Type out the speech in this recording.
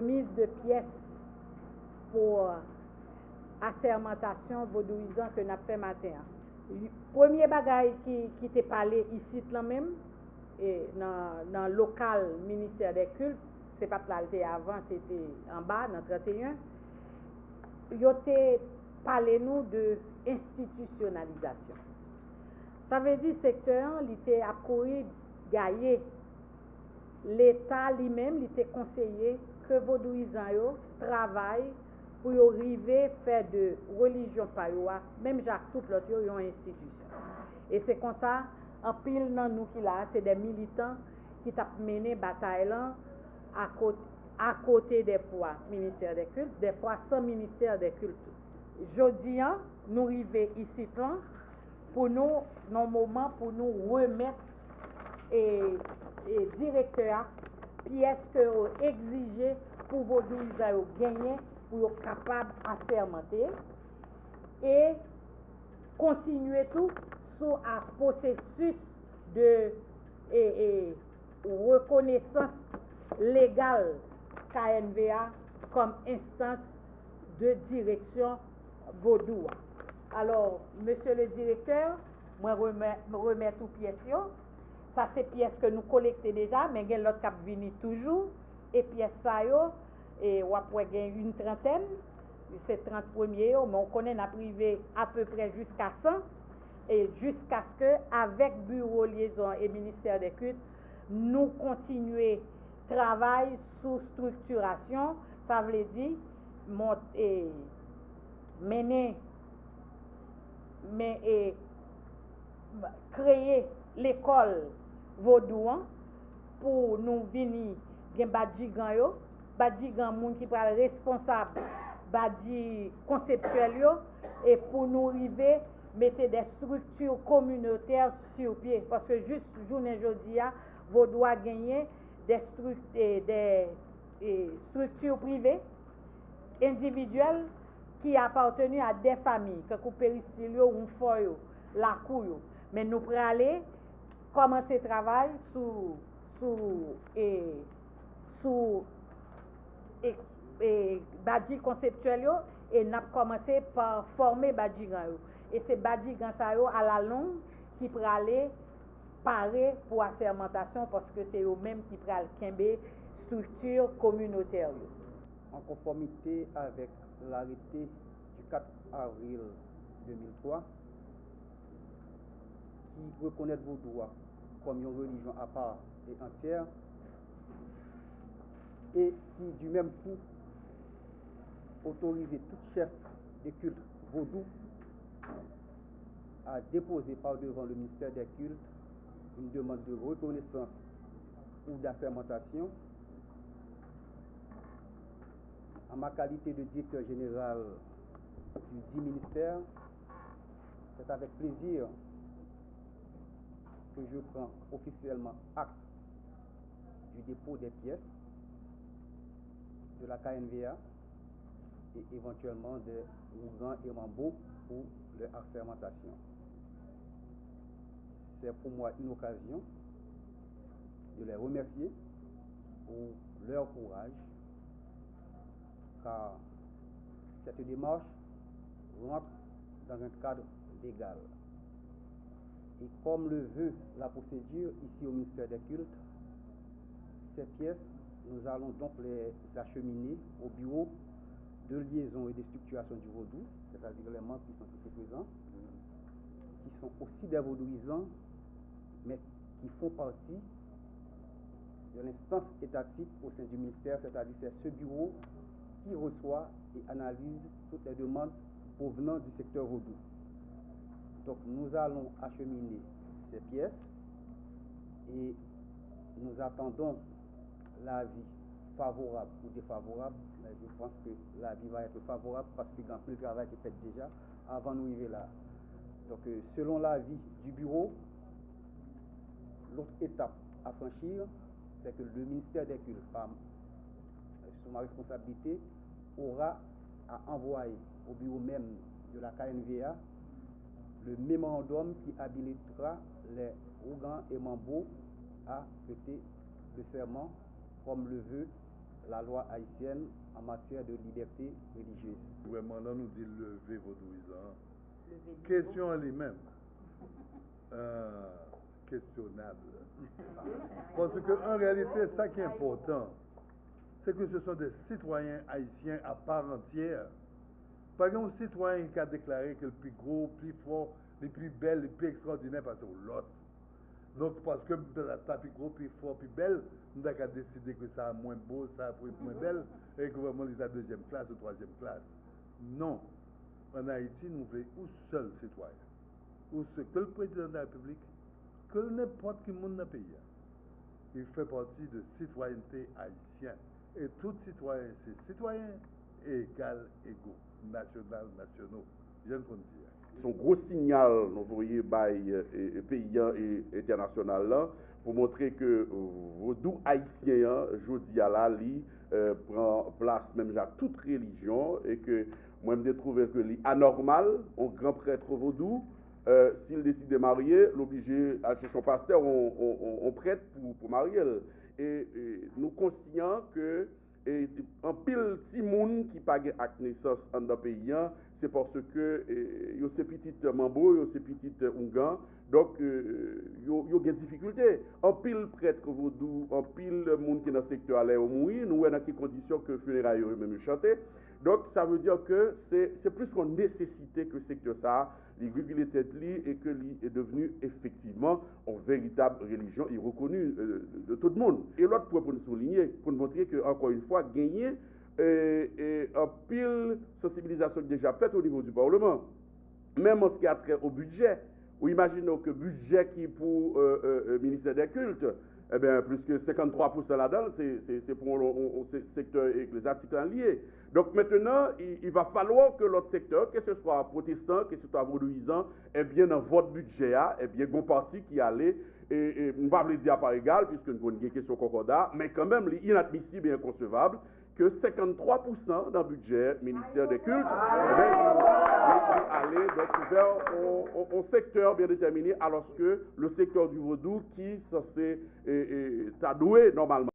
Remise de pièces pour assermentation vaudouisant que nous avons fait matin. Premier bagage qui t'est parlé ici même, et dans le local ministère des cultes, c'est pas planté avant, c'était en bas, dans 31. Ils ont parlé nous de institutionnalisation. Ça veut dire que le secteur, il était à courir, gagner. L'État lui-même, il était conseillé que vaudouisants travaillent pour arriver à faire de religion par eux, même Jacques tout l'autre, ils ont une institution. Et c'est comme ça, en pile dans nous qui là, c'est des militants qui ont mené bataille là à côté des fois ministère des cultes, des fois sans ministère des cultes. Jodi, nous arrivons ici pour nous, dans moment pour nous remettre et directeur pièce que vous exigez pour vos vaudouisants gagner pour être capable de fermenter et continuer tout sur un processus de reconnaissance légale KNVA comme instance de direction vaudou. Alors, monsieur le directeur, moi remets tout pièce. Ça c'est pièces que nous collectons déjà, mais il y a l'autre qui vient toujours. Et pièces ça, et on a une trentaine, c'est 30 premiers, mais on connaît la privée à peu près jusqu'à 100. Et jusqu'à ce que, avec Bureau Liaison et Ministère des Cultes, nous continuons travail sous structuration. Ça veut dire créer l'école vaudouan pour nous venir gen badjigan yo, badjigan moun qui pral responsable badji conceptuel yo, et pour nous arriver mettre des structures communautaires sur pied, parce que juste journée jodia vaudois gagner des structures privées individuelles qui appartenaient à des familles que péristylio ou foyo la couille. Mais nous pourrons aller commencer le travail sous badji conceptuel et nous avons commencé par former badjigan. Et c'est badjigan à la longue qui pourront aller parer pour la fermentation, parce que c'est eux-mêmes qui pourront aller structure communautaire. En conformité avec l'arrêté du 4 avril 2003 qui reconnaît vos droits comme une religion à part et entière, et qui du même coup autorise tout chef de culte vaudou à déposer par devant le ministère des cultes une demande de reconnaissance ou d'assermentation. En ma qualité de directeur général du dit ministère, c'est avec plaisir que je prends officiellement acte du dépôt des pièces de la KNVA et éventuellement de Rougan et Mambo pour leur assermentation. C'est pour moi une occasion de les remercier pour leur courage, car cette démarche rentre dans un cadre légal. Et comme le veut la procédure ici au ministère des Cultes, ces pièces, nous allons donc les acheminer au bureau de liaison et de structuration du vaudou, c'est-à-dire les membres qui sont ici présents, qui sont aussi des vaudouisants, mais qui font partie de l'instance étatique au sein du ministère, c'est-à-dire c'est ce bureau qui reçoit et analyse toutes les demandes provenant du secteur vaudou. Donc nous allons acheminer ces pièces et nous attendons l'avis favorable ou défavorable. Mais je pense que l'avis va être favorable parce que dans le travail qui est fait déjà avant de nous arriver là. Donc selon l'avis du bureau, l'autre étape à franchir, c'est que le ministère des Cultes, sous ma responsabilité, aura à envoyer au bureau même de la KNVA le mémorandum qui habilitera les Rougan et Mambo à prêter le serment comme le veut la loi haïtienne en matière de liberté religieuse. Vraiment, là, nous dit lever vaudouisant. Question en lui-même. Questionnable. Parce qu'en réalité, ça qui est important, c'est que ce sont des citoyens haïtiens à part entière. Par exemple, un citoyen qui a déclaré que le plus gros, le plus fort, le plus belle, le plus extraordinaire, parce que l'autre. Donc, parce que la plus gros, plus fort, plus belle, nous avons décidé que ça a moins beau, ça a moins belle, et que vraiment, il est à deuxième classe ou troisième classe. Non. En Haïti, nous voulons un seul citoyen. Ou ce que le président de la République, que n'importe qui monde dans le pays. Il fait partie de citoyenneté haïtienne. Et tout citoyen, c'est citoyen égal, égaux, national, nationaux. Je ne peux dire. Son gros signal, nous voyons, pays et international là, pour montrer que vaudou haïtien, jeudi à la li, prend place même à toute religion et que moi-même trouvé que c'est anormal, un grand prêtre vaudou, s'il décide de marier, l'obligé à chez son pasteur, on prête pour marier. Et nous conscients que un pile petit monde qui pas acte naissance dans le pays, c'est parce que yo ces petites mambo, yo ces petites ungan, donc yo des difficultés. En pile prêtre vaudou, en pile monde qui dans le secteur allait au mourir, nous dans quelles conditions que funérailles yo même chanter. Donc ça veut dire que c'est plus qu'une nécessité que le secteur ça, il régule tête et que il est devenu effectivement une véritable religion et reconnue de tout le monde. Et l'autre point pour nous souligner, pour nous montrer que encore une fois gagner un pile sensibilisation déjà faite au niveau du Parlement, même en ce qui a trait au budget. Ou imaginons que budget qui pour le ministère des Cultes, eh bien, plus que 53% là-dedans, c'est pour le secteur ecclésiastique lié. Donc maintenant, il va falloir que l'autre secteur, que ce soit protestant, que ce soit vaudouisant, eh bien, dans votre budget, eh bien, bon parti qui allait, et on va le dire par égal, puisque nous avons une question concordat, mais quand même, inadmissible et inconcevable que 53% dans le budget ministère des Cultes, eh bien, aller donc vers un secteur bien déterminé, alors que le secteur du vaudou qui est censé t'adouer normalement.